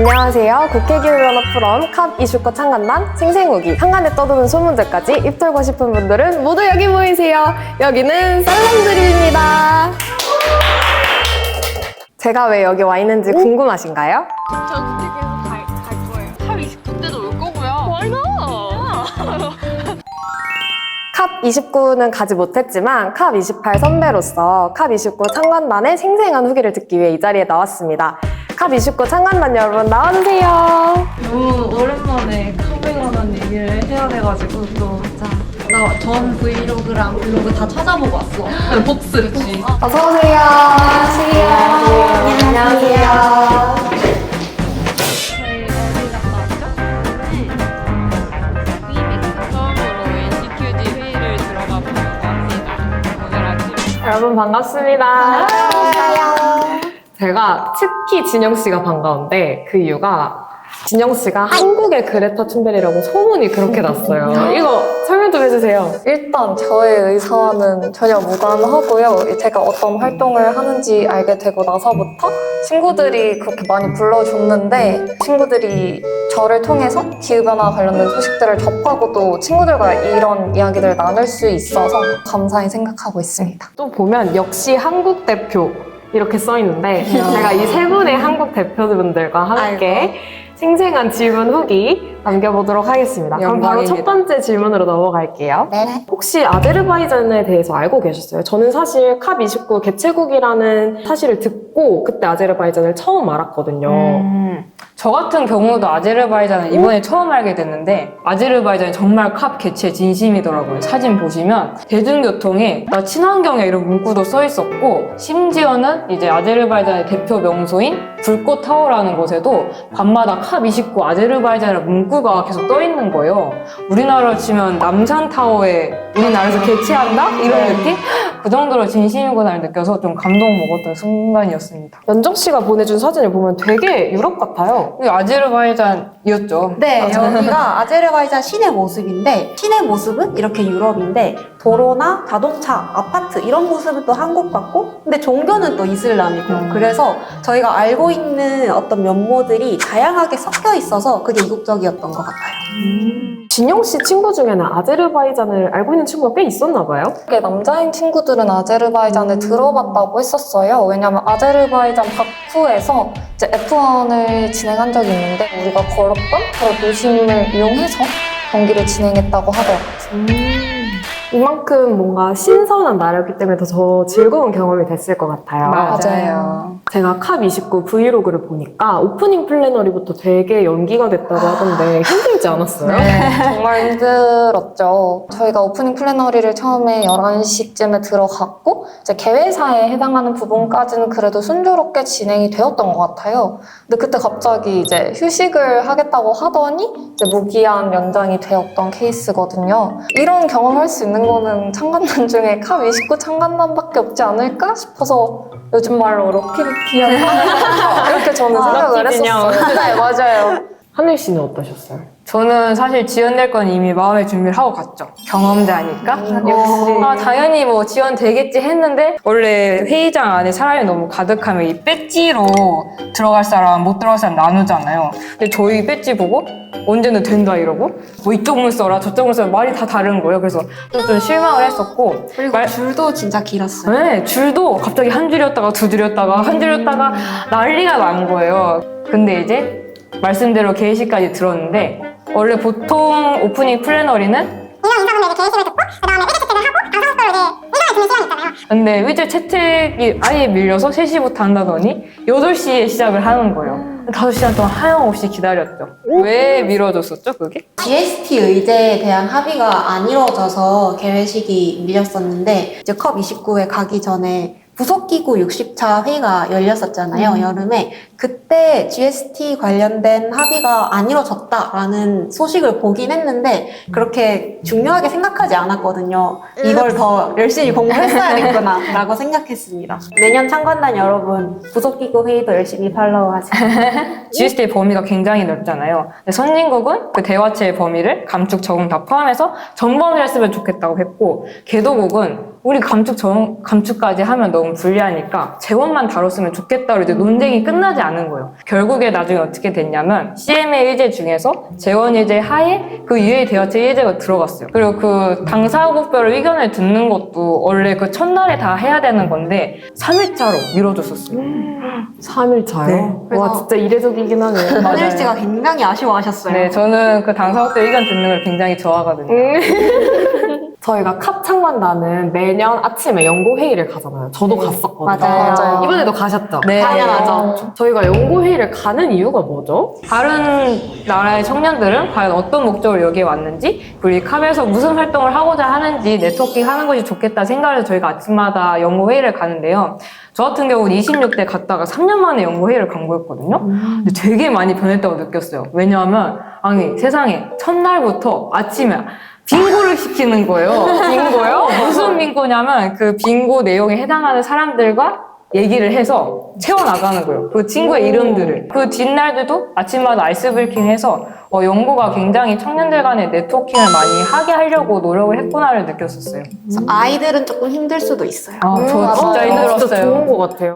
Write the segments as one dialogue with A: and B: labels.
A: 안녕하세요. 국회기후변화 포럼 컵 29 창간단 생생후기 창간에 떠도는 소문들까지 입 털고 싶은 분들은 모두 여기 모이세요. 여기는 쌀람드림입니다. 제가 왜 여기 와 있는지 궁금하신가요?
B: 저 국회 계속 갈 거예요. 탑 29때도 올 거고요. Why not?
A: 컵 29는 가지 못했지만 컵 28 선배로서 컵 29 창간단의 생생한 후기를 듣기 위해 이 자리에 나왔습니다. 컵 29 창간단 여러분 나와주세요.
C: 너무 오랜만에 컵에 관한 얘기를 해야 돼가지고 또 나 전 브이로그랑 블로그 다 찾아보고 왔어. 복습.
A: 어서오세요. 안녕하세요.
B: 저희 어디 갔다 왔죠? 처음으로 NCQG 회의를 들어가 보는 것 같습니다. 오늘 아침.
A: 여러분 반갑습니다. 제가 특히 진영 씨가 반가운데 그 이유가 진영 씨가 한국의 그레타 툰베리라고 소문이 그렇게 났어요. 이거 설명 좀 해주세요.
D: 일단 저의 의사와는 전혀 무관하고요. 제가 어떤 활동을 하는지 알게 되고 나서부터 친구들이 그렇게 많이 불러줬는데 친구들이 저를 통해서 기후변화 관련된 소식들을 접하고 또 친구들과 이런 이야기들을 나눌 수 있어서 감사히 생각하고 있습니다.
A: 또 보면 역시 한국 대표 이렇게 써 있는데 제가 이 세 분의 한국 대표분들과 함께 생생한 질문 후기 남겨보도록 하겠습니다. 그럼 바로
D: 영광입니다.
A: 첫 번째 질문으로 넘어갈게요.
D: 네.
A: 혹시 아제르바이잔에 대해서 알고 계셨어요? 저는 사실 컵 29 개최국이라는 사실을 듣고 그때 아제르바이잔을 처음 알았거든요.
E: 저 같은 경우도 아제르바이잔을 이번에 처음 알게 됐는데 아제르바이잔이 정말 컵 개최 진심이더라고요. 사진 보시면 대중교통에 친환경에 이런 문구도 써 있었고 심지어는 이제 아제르바이잔의 대표 명소인 불꽃 타워라는 곳에도 밤마다 컵 29 아제르바이잔이라는 문구가 계속 떠 있는 거예요. 우리나라로 치면 남산 타워에 우리나라에서 개최한다? 이런 느낌? 그 정도로 진심이구나를 느껴서 좀 감동 먹었던 순간이었습니다.
A: 연정 씨가 보내준 사진을 보면 되게 유럽 같아요.
E: 이게 아제르바이잔이었죠.
F: 네, 여기가 아제르바이잔 시내 모습인데 시내 모습은 이렇게 유럽인데 도로나 자동차, 아파트 이런 모습은 또 한국 같고 근데 종교는 또 이슬람이고 그래서 저희가 알고 있는 어떤 면모들이 다양하게 섞여 있어서 그게 이국적이었던 것 같아요.
A: 진영 씨 친구 중에는 아제르바이잔을 알고 있는 친구가 꽤 있었나 봐요?
D: 이게 남자인 친구들은 아제르바이잔을 들어봤다고 했었어요. 왜냐면 아제르바이잔 바쿠에서 이제 F1을 진행한 적이 있는데 우리가 걸었던 그런 도심을 이용해서 경기를 진행했다고 하더라고요.
A: 이만큼 뭔가 신선한 나라였기 때문에 더 즐거운 경험이 됐을 것 같아요.
D: 맞아요.
A: 제가 컵 29 브이로그를 보니까 오프닝 플래너리부터 되게 연기가 됐다고 하던데 힘들지 않았어요?
D: 정말 힘들었죠. 저희가 오프닝 플래너리를 처음에 11시쯤에 들어갔고 이제 개회사에 해당하는 부분까지는 그래도 순조롭게 진행이 되었던 것 같아요. 근데 그때 갑자기 이제 휴식을 하겠다고 하더니 이제 무기한 연장이 되었던 케이스거든요. 이런 경험할 수 있는 거는 창간단 중에 컵 29 창간단밖에 없지 않을까 싶어서 요즘 말로 럭키비키한 이렇게 저는 생각을 했었어요. 네, 맞아요.
A: 하늘 씨는 어떠셨어요?
E: 저는 사실 지원될 건 이미 마음의 준비를 하고 갔죠. 경험자니까. 당연히 뭐 지원 되겠지 했는데 원래 회의장 안에 사람이 너무 가득하면 이 배지로 들어갈 사람 못 들어갈 사람 나누잖아요. 근데 저희 배지 보고 언제는 된다 이러고 뭐 이쪽 문 써라 저쪽 문 써라 말이 다 다른 거예요. 그래서 좀 실망을 했었고
F: 그리고 줄도 진짜 길었어요.
E: 네, 줄도 갑자기 한 줄이었다가 두 줄이었다가 한 줄이었다가 난리가 난 거예요. 근데 이제 말씀대로 개회식까지 들었는데 원래 보통 오프닝 플래너리는
G: 인사분들에게 개회식을 듣고 그 다음에 위드 채택을 하고 방송국으로 이제 일정을 두는 시간이 있잖아요.
E: 근데 위드 채택이 아예 밀려서 3시부터 한다더니 8시에 시작을 하는 거예요. 5시간 동안 하염없이 기다렸죠. 왜 미뤄졌었죠, 그게?
F: GST 의제에 대한 합의가 안 이루어져서 개회식이 밀렸었는데 이제 컵 29에 가기 전에 부속기구 60차 회의가 열렸었잖아요, 여름에. 그때 GST 관련된 합의가 안 이루어졌다라는 소식을 보긴 했는데 그렇게 중요하게 생각하지 않았거든요. 이걸 더 열심히 공부했어야겠구나 라고 생각했습니다. 내년 창간단 여러분 부속기구 회의도 열심히 팔로우하세요.
E: GST의 범위가 굉장히 넓잖아요. 근데 선진국은 그 대화체의 범위를 감축, 적응 다 포함해서 전범위를 했으면 좋겠다고 했고 개도국은 우리 감축까지 하면 너무 불리하니까 재원만 다뤘으면 좋겠다로 이제 논쟁이 끝나지 않은 거예요. 결국에 나중에 어떻게 됐냐면 CMA 예제 중에서 재원 예제 하에 그 UA 대화체 예제가 들어갔어요. 그리고 그 당사국별 의견을 듣는 것도 원래 그 첫날에 다 해야 되는 건데 3일차로 미뤄졌었어요.
A: 3일차요?
E: 네.
A: 와, 진짜 이례적이긴 하네요.
F: 한일 씨가 굉장히 아쉬워하셨어요.
E: 네, 저는 그 당사국별 의견 듣는 걸 굉장히 좋아하거든요.
A: 저희가 캅 창관단은 매년 아침에 연구회의를 가잖아요. 저도 갔었거든요.
F: 맞아요.
A: 이번에도 가셨죠?
E: 네.
A: 당연하죠. 저희가 연구회의를 가는 이유가 뭐죠?
E: 다른 나라의 청년들은 과연 어떤 목적으로 여기에 왔는지, 그리고 이 캅에서 무슨 활동을 하고자 하는지 네트워킹 하는 것이 좋겠다 생각해서 저희가 아침마다 연구회의를 가는데요. 저 같은 경우는 26대 갔다가 3년 만에 연구회의를 간 거였거든요. 근데 되게 많이 변했다고 느꼈어요. 왜냐하면 아니 세상에 첫날부터 아침에 빙고를 시키는 거예요. 빙고요? 무슨 빙고냐면 그 빙고 내용에 해당하는 사람들과 얘기를 해서 채워나가는 거예요. 그 친구의 이름들을. 그 뒷날들도 아침마다 아이스 브레이킹 해서 연구가 굉장히 청년들 간의 네트워킹을 많이 하게 하려고 노력을 했구나를 느꼈었어요.
F: 그래서 아이들은 조금 힘들 수도 있어요.
E: 저 진짜
A: 진짜
E: 힘들었어요.
A: 좋은 것 같아요.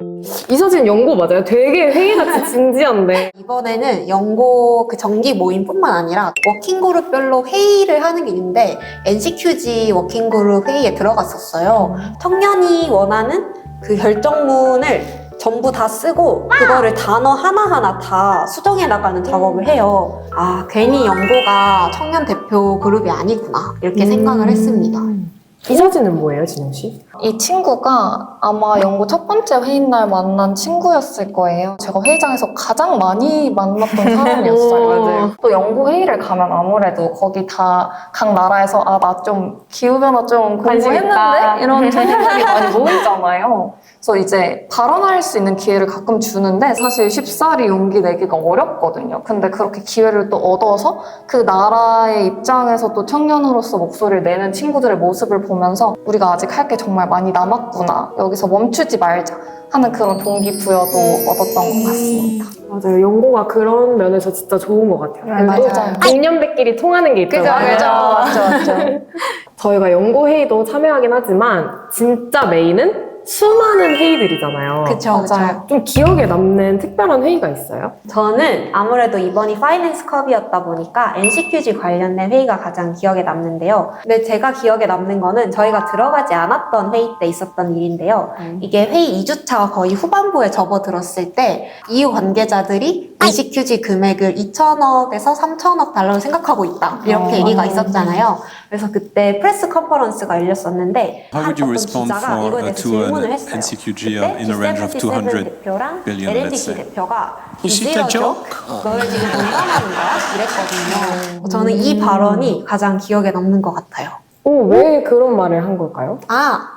A: 이 사진 연고 맞아요? 되게 회의같이 진지한데.
F: 이번에는 연고 그 정기 모임뿐만 아니라 워킹그룹별로 회의를 하는 게 있는데 NCQG 워킹그룹 회의에 들어갔었어요. 청년이 원하는 그 결정문을 전부 다 쓰고 그거를 단어 하나하나 다 수정해 나가는 작업을 해요. 아, 괜히 연고가 청년 대표 그룹이 아니구나 이렇게 생각을 했습니다.
A: 이 사진은 뭐예요, 진영 씨?
D: 이 친구가 아마 연구 첫 번째 회의 날 만난 친구였을 거예요. 제가 회의장에서 가장 많이 만났던 사람이었어요.
A: 맞아요.
D: 또 연구 회의를 가면 아무래도 거기 다 각 나라에서 나 좀 기후변화 좀
A: 관심 있다.
D: 공부했는데 이런 청년들이 많이 모이잖아요. 그래서 이제 발언할 수 있는 기회를 가끔 주는데 사실 쉽사리 용기 내기가 어렵거든요. 근데 그렇게 기회를 또 얻어서 그 나라의 입장에서 또 청년으로서 목소리를 내는 친구들의 모습을 보면서 우리가 아직 할 게 정말 많이 남았구나. 여기서 멈추지 말자 하는 그런 동기부여도 얻었던 것 같습니다.
A: 맞아요. 연고가 그런 면에서 진짜 좋은 것 같아요.
D: 맞아요.
A: 동년배끼리 통하는 게 있잖아요.
D: 맞죠.
A: 저희가 연구회의도 참여하긴 하지만 진짜 메인은 수많은 회의들이잖아요.
F: 그쵸.
A: 좀 기억에 남는 특별한 회의가 있어요?
F: 저는 아무래도 이번이 파이낸스 컵이었다 보니까 NCQG 관련된 회의가 가장 기억에 남는데요. 근데 제가 기억에 남는 거는 저희가 들어가지 않았던 회의 때 있었던 일인데요. 이게 회의 2주차 거의 후반부에 접어들었을 때 EU 관계자들이 NCQG 금액을 2천억에서 3천억 달러로 생각하고 있다. 이렇게 얘기가 있었잖아요. 그래서 그때 프레스 컨퍼런스가 열렸었는데
H: How would you
F: 어떤
H: respond
F: 기자가
H: for
F: 이거에 대해서
H: to an
F: 질문을 했어요.
H: NCQG
F: 그때
H: in a range of 200
F: G77 대표랑
H: billion, let's
F: LNDC
H: say?
F: 대표가
H: Was it a
F: 이지러져?
H: joke?
F: 너를 지금 농담하는 거야? 이랬거든요. 저는 이 발언이 가장 기억에 남는 것 같아요.
A: 왜 그런 말을 한 걸까요?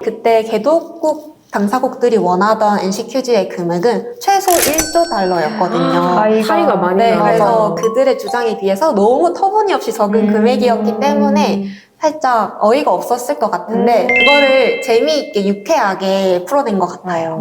F: 그때 개도국 당사국들이 원하던 NCQG의 금액은 최소 1조 달러였거든요.
A: 차이가 많이
F: 네,
A: 나요.
F: 그래서 그들의 주장에 비해서 너무 터무니없이 적은 금액이었기 때문에 살짝 어이가 없었을 것 같은데 그거를 재미있게 유쾌하게 풀어낸 것 같아요.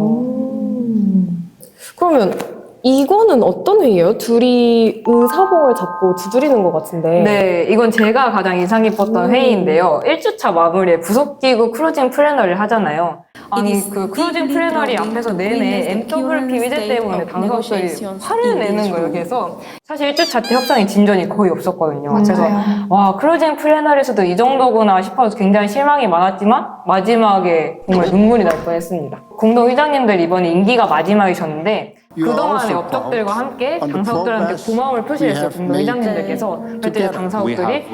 A: 그러면 이거는 어떤 회의예요? 둘이 의사봉을 잡고 두드리는 것 같은데.
E: 네, 이건 제가 가장 인상 깊었던 회의인데요. 1주차 마무리에 부속기구 크루징 플래너를 하잖아요. 아니, 그 크루징 플래너리 앞에서 내내 MWP 위제 때문에 당사국들이 화를 내는 거예요. 그래서 사실 1주차 때 협상이 진전이 거의 없었거든요. 그래서 와, 크루징 플래너리에서도 이 정도구나 싶어서 굉장히 실망이 많았지만 마지막에 정말 눈물이 날 뻔했습니다. 공동의장님들 이번에 임기가 마지막이셨는데 그동안의 업적들과 함께 당사국들한테 고마움을 표시했어요. 공동의장님들께서 그럴 때 당사국들이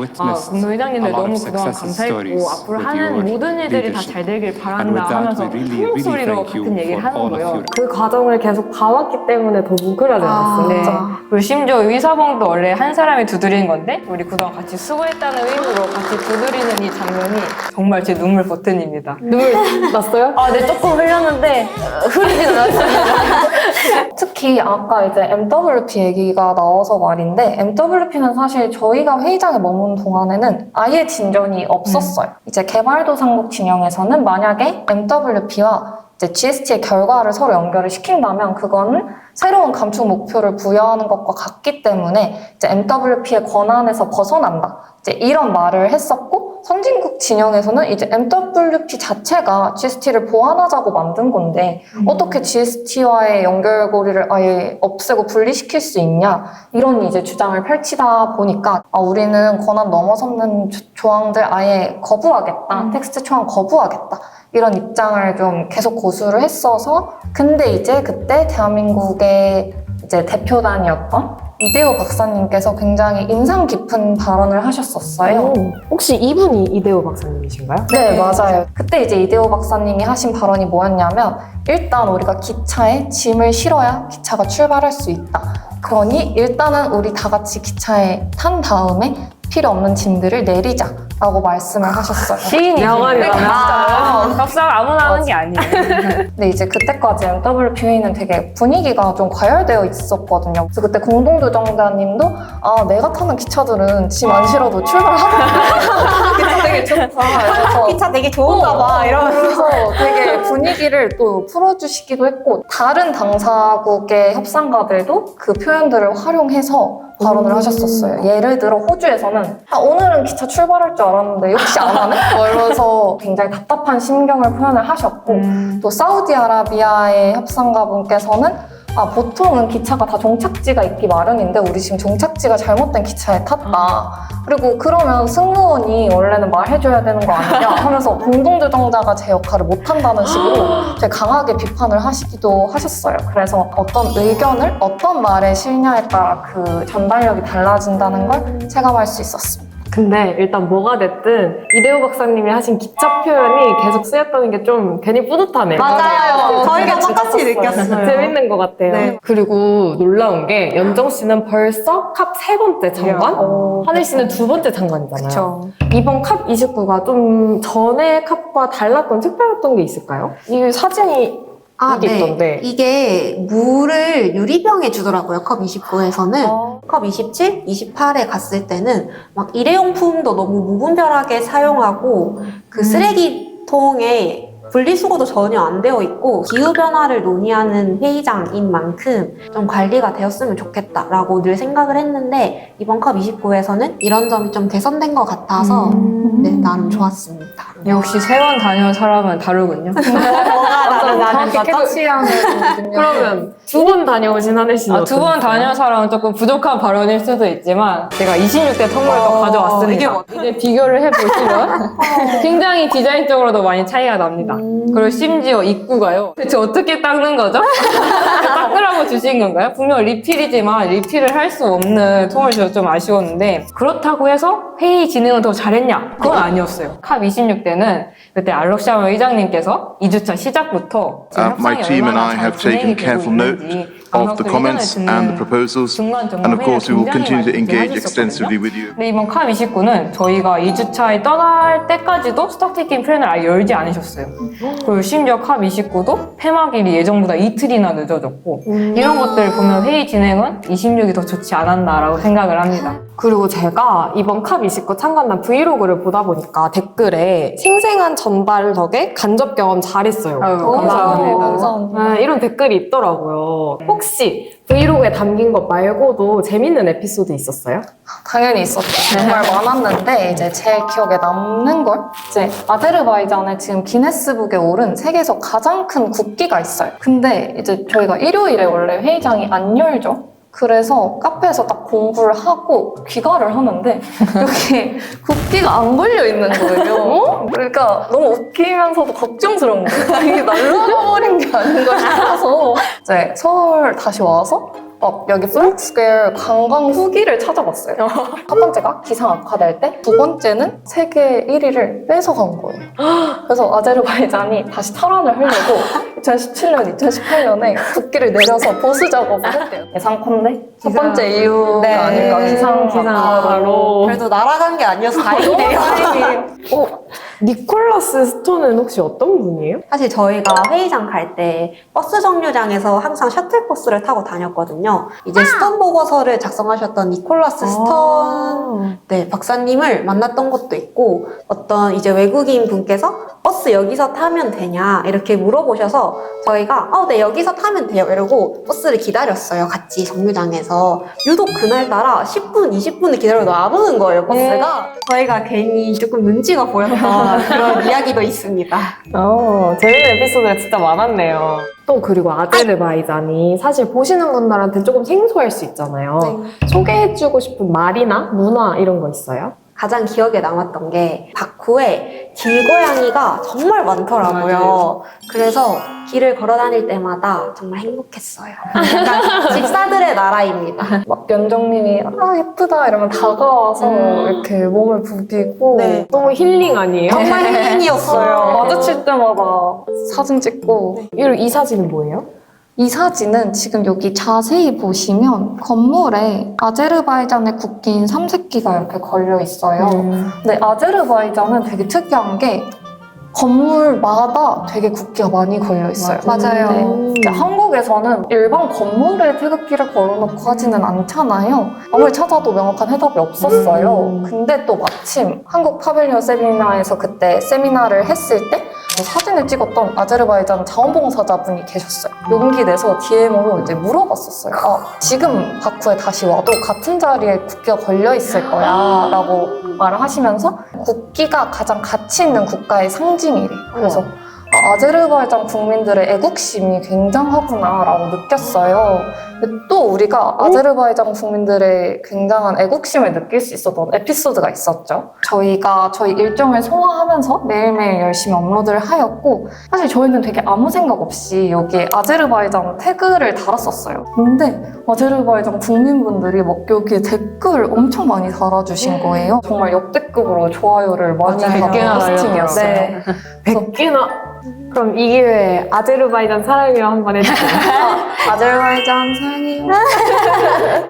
E: 공동의장님들 너무 그동안 감사했고 앞으로 하는 모든 일들이 다 잘 되길 바란다 하면서 한 목소리로 같은 얘기를 하는 거예요.
A: 그 과정을 계속 봐왔기 때문에 더 뭉클하지 않았어요.
E: 네. 그리고 심지어 의사봉도 원래 한 사람이 두드리는 건데 우리 그동안 같이 수고했다는 의미로 같이 두드리는 이 장면이 정말 제 눈물 버튼입니다.
A: 눈물 났어요?
E: 네, 조금 흘렸는데 흐르진 않았습니다.
D: 특히 아까 이제 MWP 얘기가 나와서 말인데 MWP는 사실 저희가 회의장에 머문 동안에는 아예 진전이 없었어요. 이제 개발도상국 진영에서는 만약에 MWP와 이제 GST의 결과를 서로 연결을 시킨다면 그거는 새로운 감축 목표를 부여하는 것과 같기 때문에 이제 MWP의 권한에서 벗어난다. 이제 이런 말을 했었고 선진국 진영에서는 이제 MWP 자체가 GST를 보완하자고 만든 건데 어떻게 GST와의 연결고리를 아예 없애고 분리시킬 수 있냐 이런 이제 주장을 펼치다 보니까 우리는 권한 넘어서는 조항들 아예 거부하겠다. 텍스트 초안 거부하겠다. 이런 입장을 좀 계속 고수를 했어서 근데 이제 그때 대한민국의 이제 대표단이었던 이대호 박사님께서 굉장히 인상 깊은 발언을 하셨었어요.
A: 혹시 이분이 이대호 박사님이신가요?
D: 네, 맞아요. 그때 이제 이대호 박사님이 하신 발언이 뭐였냐면 일단 우리가 기차에 짐을 실어야 기차가 출발할 수 있다. 그러니 일단은 우리 다 같이 기차에 탄 다음에 필요 없는 짐들을 내리자라고 말씀을 하셨어요.
E: 시인이지. 값싸움 아무나 하는 게 아니에요.
D: 근데 이제 그때까지 MWP는 되게 분위기가 좀 과열되어 있었거든요. 그래서 그때 공동조정자님도 내가 타는 기차들은 짐 안 실어도 출발하던데 기차 되게 좋다. 그래서
F: 기차 되게 좋은가 봐.
D: 이러면서 되게 분위기를 또 풀어주시기도 했고 다른 당사국의 협상가들도 그 표현들을 활용해서 발언을 하셨었어요. 예를 들어 호주에서는 오늘은 기차 출발할 줄 알았는데 역시 안 하네? 이러면서 굉장히 답답한 심경을 표현을 하셨고 또 사우디아라비아의 협상가분께서는 보통은 기차가 다 종착지가 있기 마련인데 우리 지금 종착지가 잘못된 기차에 탔다. 그리고 그러면 승무원이 원래는 말해줘야 되는 거 아니냐 하면서 공동조정자가 제 역할을 못한다는 식으로 되게 강하게 비판을 하시기도 하셨어요. 그래서 어떤 의견을 어떤 말에 실냐에 따라 그 전달력이 달라진다는 걸 체감할 수 있었습니다.
A: 근데 일단 뭐가 됐든 이대호 박사님이 하신 기차 표현이 계속 쓰였다는 게 좀 괜히 뿌듯하네요.
F: 맞아요. 저희가 똑같이 느꼈어요.
A: 재밌는 것 같아요.
F: 네.
A: 그리고 놀라운 게 연정 씨는 벌써 캅 3번째 장관? 하늘 씨는 2번째 장관이잖아요.
F: 그쵸.
A: 이번 캅 29가 좀 전에 캅과 달랐던 특별했던 게 있을까요? 이 사진이 이게 있던데.
F: 이게 물을 유리병에 주더라고요. 컵 29에서는. 컵 27, 28에 갔을 때는 막 일회용품도 너무 무분별하게 사용하고 그 쓰레기통에 분리수거도 전혀 안 되어 있고 기후변화를 논의하는 회의장인 만큼 좀 관리가 되었으면 좋겠다라고 늘 생각을 했는데 이번 컵 29에서는 이런 점이 좀 개선된 것 같아서 네, 나름 좋았습니다.
E: 역시 3번 다녀온 사람은 다르군요.
F: 뭐가 다르냐는
D: 터치하는
A: 그러면 2번 다녀오신 하늘 씨는
E: 2번 다녀온 사람은 조금 부족한 발언일 수도 있지만 제가 26대 선물을 또 가져왔습니다. 이제 비교를 해보시면 굉장히 디자인적으로도 많이 차이가 납니다. 그리고 심지어 입구가요. 대체 어떻게 닦는 거죠? 닦으라고 주신 건가요? 분명 리필이지만 리필을 할 수 없는 통을 주셔서 좀 아쉬웠는데 그렇다고 해서 회의 진행을 더 잘했냐? 그건 아니었어요. 캅 26대는 그때 알록샤마 의장님께서 2주차 시작부터
H: My team and I have taken careful note of the comments and the proposals, and of course we will continue to engage extensively with you.
E: 근데 이번 캅 29는 저희가 2주차에 떠날 때까지도 스톡테이킹 플랜을 아예 열지 않으셨어요. 그리고 심지어 캅 29도 폐막일이 예정보다 이틀이나 늦어졌고 이런 것들을 보면 회의 진행은 26이 더 좋지 않았나라고 생각을 합니다.
A: 그리고 제가 이번 캅 29 참관단 브이로그를 보다 보니까 댓글에 생생한 전달 덕에 간접 경험 잘했어요.
E: 아유, 감사합니다.
D: 감사합니다.
A: 이런 댓글이 있더라고요. 혹시 브이로그에 담긴 것 말고도 재밌는 에피소드 있었어요?
D: 당연히 있었죠. 정말 많았는데 이제 제일 기억에 남는 걸 이제 아제르바이잔에 지금 기네스북에 오른 세계에서 가장 큰 국기가 있어요. 근데 이제 저희가 일요일에 원래 회의장이 안 열죠. 그래서 카페에서 딱 공부를 하고 귀가를 하는데 여기 국기가 안 걸려 있는 거예요. 그러니까 너무 웃기면서도 걱정스러운 거예요. 이게 날라가 버린 게 아닌가 싶어서 이제 서울 다시 와서 여기 플렉스퀘어 관광 후기를 찾아봤어요. 첫 번째가 기상 악화될 때, 두 번째는 세계 1위를 뺏어간 거예요. 그래서 아제르바이잔이 다시 탈환을 하려고 2017년, 2018년에 국기를 내려서 보수 작업을 했대요. 예상컨대 첫 번째 이유가
F: 네.
D: 아닐까, 기상 악화로.
F: 그래도 날아간 게 아니어서 다행이네요.
A: 니콜라스 스톤은 혹시 어떤 분이에요?
F: 사실 저희가 회의장 갈 때 버스 정류장에서 항상 셔틀버스를 타고 다녔거든요. 이제 스턴 보고서를 작성하셨던 니콜라스 스턴 네, 박사님을 만났던 것도 있고 어떤 이제 외국인 분께서 버스 여기서 타면 되냐 이렇게 물어보셔서 저희가 네 여기서 타면 돼요 이러고 버스를 기다렸어요. 같이 정류장에서. 유독 그날따라 10분, 20분을 기다려도 안 오는 거예요 버스가. 저희가 괜히 조금 눈치가 보였던 그런 이야기도 있습니다.
A: 재밌는 에피소드가 진짜 많았네요. 또 그리고 아제르바이잔이 사실 보시는 분들한테 조금 생소할 수 있잖아요. 소개해주고 싶은 말이나 문화 이런 거 있어요?
F: 가장 기억에 남았던 게 바쿠에 길고양이가 정말 많더라고요. 그래서 길을 걸어 다닐 때마다 정말 행복했어요. 약간 집사들의 나라입니다.
D: 막 면정님이 예쁘다 이러면 다가와서 이렇게 몸을 부비고
F: 네.
A: 너무 힐링 아니에요?
F: 정말 힐링이었어요.
D: 마주칠 때마다 사진 찍고
A: 이 사진은 뭐예요?
D: 이 사진은 지금 여기 자세히 보시면 건물에 아제르바이잔의 국기인 삼색기가 이렇게 걸려 있어요. 근데 아제르바이잔은 되게 특이한 게 건물마다 되게 국기가 많이 걸려 있어요.
F: 맞아요.
D: 네. 이제 한국에서는 일반 건물에 태극기를 걸어놓고 하지는 않잖아요. 아무리 찾아도 명확한 해답이 없었어요. 근데 또 마침 한국 파빌리온 세미나에서 그때 세미나를 했을 때 사진을 찍었던 아제르바이잔 자원봉사자분이 계셨어요. 용기 내서 DM으로 이제 물어봤었어요. 지금 바쿠에 다시 와도 같은 자리에 국기가 걸려 있을 거야 라고 말을 하시면서 국기가 가장 가치 있는 국가의 상징이래. 그래서 아제르바이잔 국민들의 애국심이 굉장하구나라고 느꼈어요. 근데 또 우리가 아제르바이잔 국민들의 굉장한 애국심을 느낄 수 있었던 에피소드가 있었죠. 저희가 저희 일정을 소화하면서 매일매일 열심히 업로드를 하였고 사실 저희는 되게 아무 생각 없이 여기에 아제르바이잔 태그를 달았었어요. 근데 아제르바이잔 국민분들이 막 여기에 댓글 엄청 많이 달아주신 거예요. 정말 역대급으로 좋아요를 많이 받은 포스팅이었어요.
A: 네. 100개나. 그럼 이 기회에 아제르바이잔 사랑해요 한번 해주세요.
F: 아제르바이잔 사랑해요.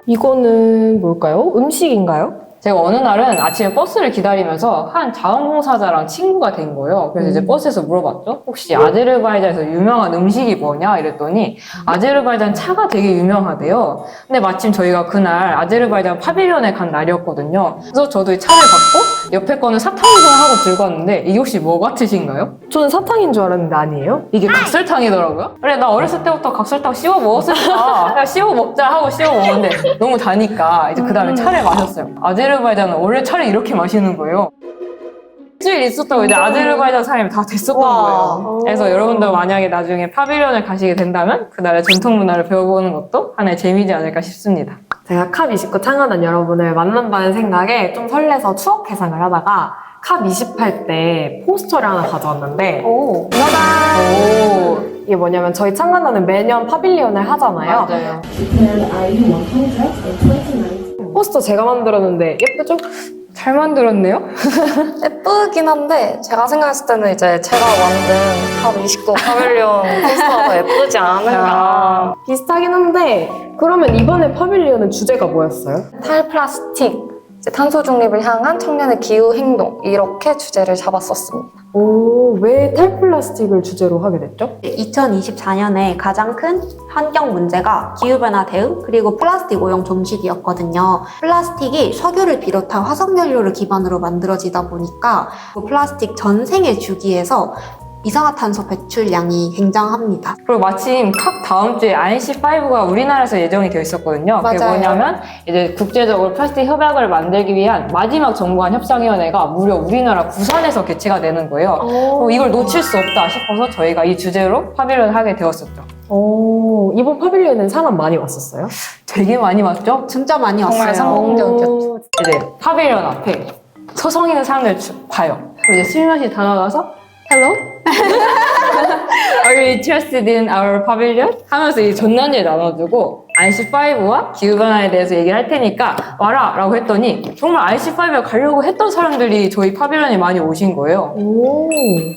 A: 이거는 뭘까요? 음식인가요?
E: 제가 어느 날은 아침에 버스를 기다리면서 한 자원봉사자랑 친구가 된 거예요. 그래서 이제 버스에서 물어봤죠. 혹시 아제르바이잔에서 유명한 음식이 뭐냐? 이랬더니 아제르바이잔 차가 되게 유명하대요. 근데 마침 저희가 그날 아제르바이잔 파빌리온에 간 날이었거든요. 그래서 저도 이 차를 받고 옆에 거는 사탕이구나 하고 들고 왔는데 이게 혹시 뭐 같으신가요?
A: 저는 사탕인 줄 알았는데 아니에요?
E: 이게 각설탕이더라고요. 그래 나 어렸을 때부터 각설탕 씹어 먹었으니까 그냥 씹어 먹자 하고 씹어 먹었는데 너무 다니까 이제 그 다음에 차를 마셨어요. 아제르바이잔은 원래 차를 이렇게 마시는 거예요. 일주일 있었다고 이제 아제르바이잔 사람이 다 됐었던 거예요. 그래서 여러분들 만약에 나중에 파빌리온을 가시게 된다면 그날의 전통 문화를 배워보는 것도 하나의 재미지 않을까 싶습니다.
A: 제가 컵29 창안한 여러분을 만난다는 생각에 좀 설레서 추억 회상을 하다가 컵28 때 포스터를 하나 가져왔는데 짜잔! 이게 뭐냐면 저희 창간단은 매년 파빌리온을 하잖아요.
E: 맞아요.
A: 포스터 제가 만들었는데 예쁘죠?
E: 잘 만들었네요?
D: 예쁘긴 한데 제가 생각했을 때는 이제 제가 만든 컵29 파빌리온 포스터가 더 예쁘지 않은가.
A: 비슷하긴 한데 그러면 이번에 파빌리온은 주제가 뭐였어요?
D: 탈플라스틱, 이제 탄소 중립을 향한 청년의 기후 행동 이렇게 주제를 잡았었습니다.
A: 왜 탈플라스틱을 주제로 하게 됐죠?
F: 2024년에 가장 큰 환경 문제가 기후변화 대응 그리고 플라스틱 오염 정식이었거든요. 플라스틱이 석유를 비롯한 화석연료를 기반으로 만들어지다 보니까 그 플라스틱 전생의 주기에서 이산화탄소 배출량이 굉장합니다.
E: 그리고 마침 컵 다음 주에 INC5가 우리나라에서 예정이 되어 있었거든요. 그게
F: 맞아요.
E: 뭐냐면 이제 국제적으로 플라스틱 협약을 만들기 위한 마지막 정부 간 협상위원회가 무려 우리나라 부산에서 개최가 되는 거예요. 이걸 놓칠 수 없다 싶어서 저희가 이 주제로 파빌리온을 하게 되었었죠.
A: 이번 파빌리온은 사람 많이 왔었어요?
E: 되게 많이 왔죠?
F: 진짜 많이 왔어요.
D: 정말 성공적이었죠.
E: 이제 파빌리온 앞에 서성 있는 사람들 봐요. 그리고 이제 슬며시 다가가서 Hello? Are you interested in our pavilion? 하면서 이 전단지를 나눠주고 IC5와 기후변화에 대해서 얘기를 할 테니까 와라! 라고 했더니 정말 IC5에 가려고 했던 사람들이 저희 파빌리온에 많이 오신 거예요.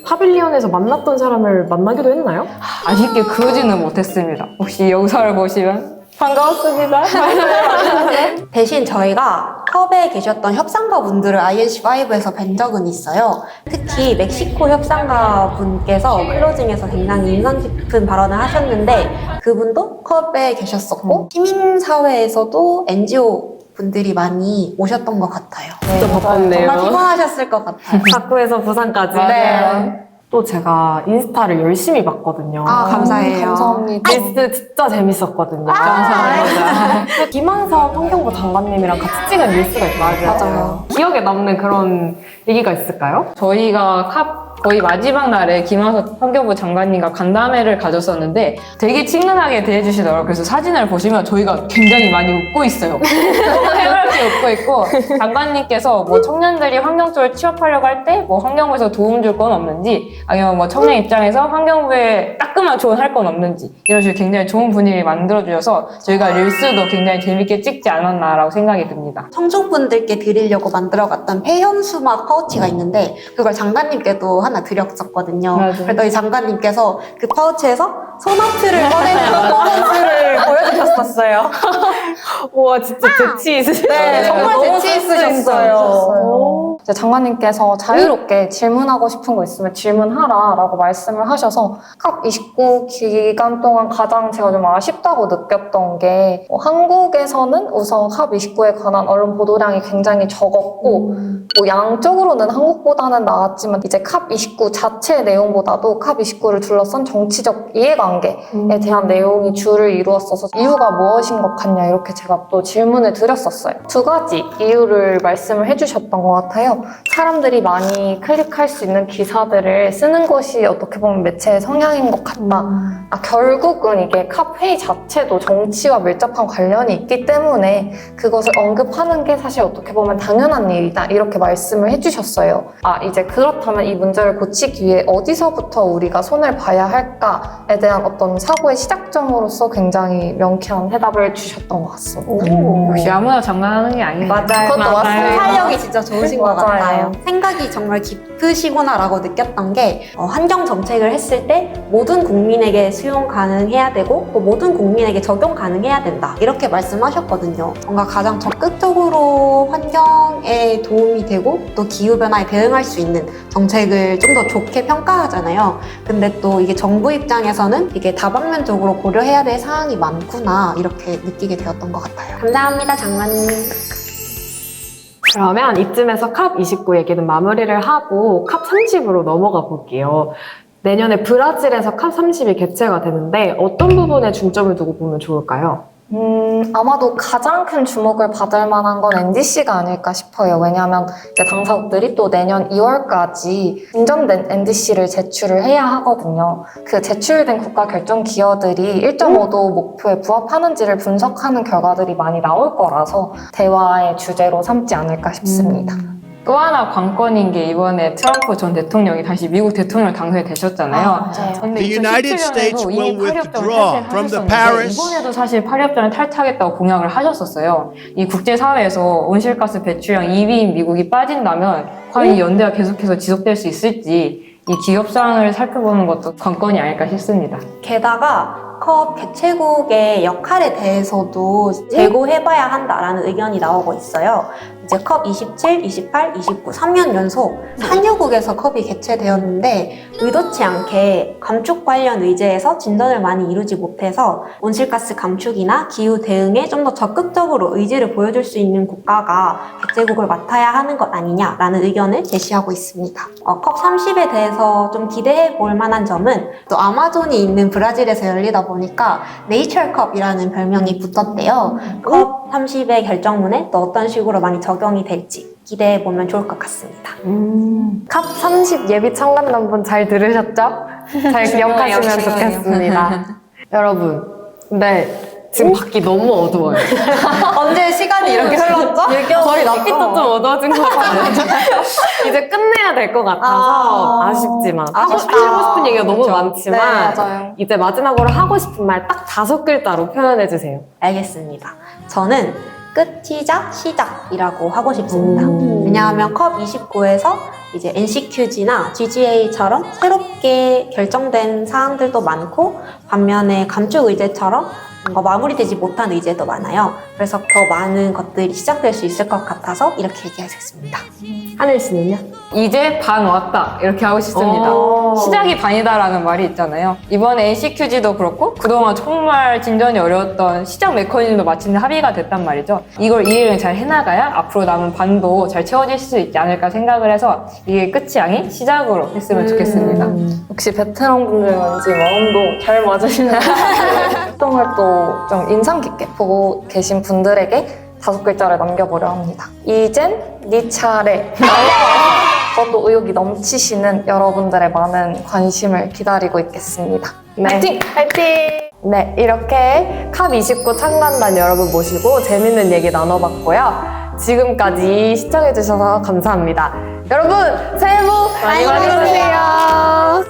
A: 파빌리온에서 만났던 사람을 만나기도 했나요?
E: 아쉽게 그러지는 못했습니다. 혹시 영상을 보시면 반가웠습니다.
F: 대신 저희가 컵에 계셨던 협상가 분들을 INC5에서 뵌 적은 있어요. 특히 멕시코 협상가 분께서 클로징에서 굉장히 인상 깊은 발언을 하셨는데 그분도 컵에 계셨었고 시민사회에서도 NGO 분들이 많이 오셨던 것 같아요.
A: 진짜 바빴네요.
F: 정말 피곤하셨을 것 같아요.
A: 학구에서 부산까지.
F: 네.
A: 또 제가 인스타를 열심히 봤거든요.
F: 아, 감사해요.
D: 감사합니다.
A: 리스 진짜 재밌었거든요.
E: 감사합니다.
A: 김한선 환경부 장관님이랑 같이 찍은 릴스가 있어요.
D: 맞아요.
A: 기억에 남는 그런 얘기가 있을까요?
E: 저희가 컵 거의 마지막 날에 김한선 환경부 장관님과 간담회를 가졌었는데 되게 친근하게 대해주시더라고요. 그래서 사진을 보시면 저희가 굉장히 많이 웃고 있어요. 해맑게 웃고 있고 장관님께서 뭐 청년들이 환경 쪽을 취업하려고 할 때 뭐 환경부에서 도움 줄 건 없는지 아니면 뭐 청년 입장에서 환경부에 따끔한 조언 할 건 없는지 이런 식으로 굉장히 좋은 분위기 만들어주셔서 저희가 릴스도 굉장히 재밌게 찍지 않았나라고 생각이 듭니다.
F: 청중분들께 드리려고 만들어갔던 폐현수막 파우치가 있는데 그걸 장관님께도 하나 드렸었거든요.
E: 맞아요.
F: 그랬더니 장관님께서 그 파우치에서 손아트를 꺼내는 퍼포먼스를 보여주셨었어요.
A: 우와, 진짜 재치 있으시죠?
F: 네, 정말 재치 있으셨어요.
D: 이제 장관님께서 자유롭게 질문하고 싶은 거 있으면 질문하라라고 말씀을 하셔서 컵29 기간 동안 가장 제가 좀 아쉽다고 느꼈던 게 한국에서는 우선 컵29에 관한 언론 보도량이 굉장히 적었고 뭐 양쪽으로는 한국보다는 나았지만 이제 컵29 자체 내용보다도 컵29를 둘러싼 정치적 이해관계에 대한 내용이 주를 이루었어서 이유가 무엇인 것 같냐 이렇게 제가 또 질문을 드렸었어요. 두 가지 이유를 말씀을 해주셨던 것 같아요. 사람들이 많이 클릭할 수 있는 기사들을 쓰는 것이 어떻게 보면 매체의 성향인 것 같다. 결국은 이게 컵 회의 자체도 정치와 밀접한 관련이 있기 때문에 그것을 언급하는 게 사실 어떻게 보면 당연한 일이다. 이렇게 말씀을 해주셨어요. 이제 그렇다면 이 문제를 고치기 위해 어디서부터 우리가 손을 봐야 할까에 대한 어떤 사고의 시작점으로서 굉장히 명쾌한 해답을 주셨던 것 같습니다.
E: 역시 아무나 장난하는 게 아니에요.
F: 맞아요.
D: 그것도 맞습니다.
F: 활력이 진짜 좋으신 것
D: 맞아요.
F: 같아요. 생각이 정말 깊으시구나라고 느꼈던 게 환경 정책을 했을 때 모든 국민에게 수용 가능해야 되고 또 모든 국민에게 적용 가능해야 된다. 이렇게 말씀하셨거든요. 뭔가 가장 적극적으로 환경에 도움이 되고 또 기후변화에 대응할 수 있는 정책을 좀 더 좋게 평가하잖아요. 근데 또 이게 정부 입장에서는 이게 다방면적으로 고려해야 될 사항이 많구나 이렇게 느끼게 되었던 것 같아요. 감사합니다, 장관님.
A: 그러면 이쯤에서 컵29 얘기는 마무리를 하고 컵30으로 넘어가 볼게요. 내년에 브라질에서 컵30이 개최가 되는데 어떤 부분에 중점을 두고 보면 좋을까요?
D: 아마도 가장 큰 주목을 받을 만한 건 NDC가 아닐까 싶어요. 왜냐하면 이제 당사국들이 또 내년 2월까지 인정된 NDC를 제출을 해야 하거든요. 그 제출된 국가 결정 기여들이 1.5도 목표에 부합하는지를 분석하는 결과들이 많이 나올 거라서 대화의 주제로 삼지 않을까 싶습니다.
E: 또 하나 관건인 게 이번에 트럼프 전 대통령이 다시 미국 대통령 당선이 되셨잖아요.
D: 맞아요.
E: 근데
I: The United
E: 2017년에도
I: States
E: 이미
I: will
E: 8협정을
I: withdraw from the
E: 탈퇴하셨었는데
I: Paris
E: 이번에도 사실 8협정을 탈퇴하겠다고 공약을 하셨었어요. 이 국제사회에서 온실가스 배출량 2위인 미국이 빠진다면 과연 이 연대가 계속해서 지속될 수 있을지 이 기업상을 살펴보는 것도 관건이 아닐까 싶습니다.
F: 게다가 컵 개최국의 역할에 대해서도 재고해봐야 한다라는 의견이 나오고 있어요. 이제 컵 27, 28, 29, 3년 연속 산유국에서 컵이 개최되었는데 의도치 않게 감축 관련 의제에서 진전을 많이 이루지 못해서 온실가스 감축이나 기후 대응에 좀 더 적극적으로 의지를 보여줄 수 있는 국가가 개최국을 맡아야 하는 것 아니냐라는 의견을 제시하고 있습니다. 컵 30에 대해서 좀 기대해 볼 만한 점은 또 아마존이 있는 브라질에서 열리다 보니까 네이처컵이라는 별명이 붙었대요. 컵 30의 결정문에 또 어떤 식으로 많이 적용이 될지 기대해 보면 좋을 것 같습니다.
A: 컵30 예비 참관단분 잘 들으셨죠? 잘 기억하시면 좋겠습니다. 여러분, 근데 지금 밖이 너무 어두워요.
F: 언제 시간이 이렇게 흘렀죠?
A: 저희 낯빛도 좀 어두워진 것 같아요. 이제 끝내야 될 것 같아서 아쉽지만 하고 싶은 얘기가 너무 많지만
F: 네,
D: 맞아요.
A: 이제 마지막으로 하고 싶은 말 딱 5글자로 표현해 주세요.
F: 알겠습니다. 저는 끝이자 시작이라고 하고 싶습니다. 왜냐하면 컵 29에서 이제 NCQG나 GGA처럼 새롭게 결정된 사항들도 많고 반면에 감축 의제처럼 마무리되지 못한 의제도 많아요. 그래서 더 많은 것들이 시작될 수 있을 것 같아서 이렇게 얘기할 수 있습니다.
A: 하늘 씨는요?
E: 이제 반 왔다 이렇게 하고 싶습니다.
A: 오.
E: 시작이 반이다라는 말이 있잖아요. 이번에 NCQG도 그렇고 그동안 정말 진전이 어려웠던 시작 메커니즘도 마침 합의가 됐단 말이죠. 이걸 이해를 잘 해나가야 앞으로 남은 반도 잘 채워질 수 있지 않을까 생각을 해서 이게 끝이 아닌 시작으로 했으면 좋겠습니다.
D: 역시 베테랑 분들 왠지 마음도 잘 맞으시는 활동을 또 좀 인상 깊게 보고 계신 분들에게 5글자를 남겨보려 합니다. 이젠 네 차례. 저도 의욕이 넘치시는 여러분들의 많은 관심을 기다리고 있겠습니다.
A: 네.
D: 파이팅!
A: 파이팅! 네, 이렇게 캅29 참관단 여러분 모시고 재밌는 얘기 나눠봤고요. 지금까지 시청해주셔서 감사합니다. 여러분, 새해 복 많이 받으세요.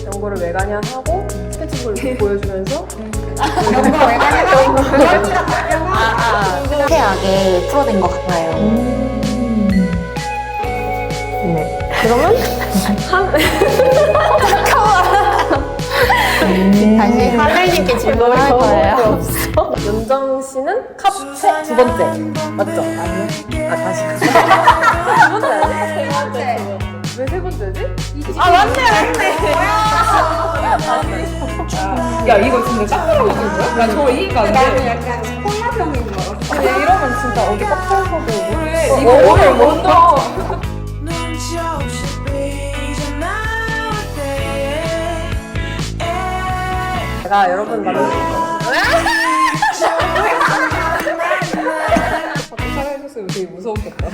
A: 연구를 왜 가냐 하고 스케치북을 보여주면서
F: 상세하게 풀어낸 것 같아요.
A: 네. 그러면
F: 다시 하늘님께 질문을 할 거예요.
A: 연정 씨는 캅 두 번째 맞죠? 아니요. 아 다시. 두 번째 아니야? 세 번째. 왜 세 번째지? 아 맞네.
E: 야 이거 진짜 깜짝 놀란 거야? 나 저거 이해가 안 돼.
G: 약간 콜라병인 줄 알았어.
A: 근데 이러면 진짜 어디 꽉 차서도
E: 그래 이거 오늘 뭔가
A: 제가 여러분 만나
E: 사랑해줬으면 되게 무서웠겠다.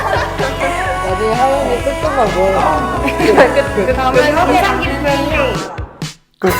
A: 나중에 하연이 끝끝만 모여라.
G: 그 다음에 인상 깊은
E: 끝.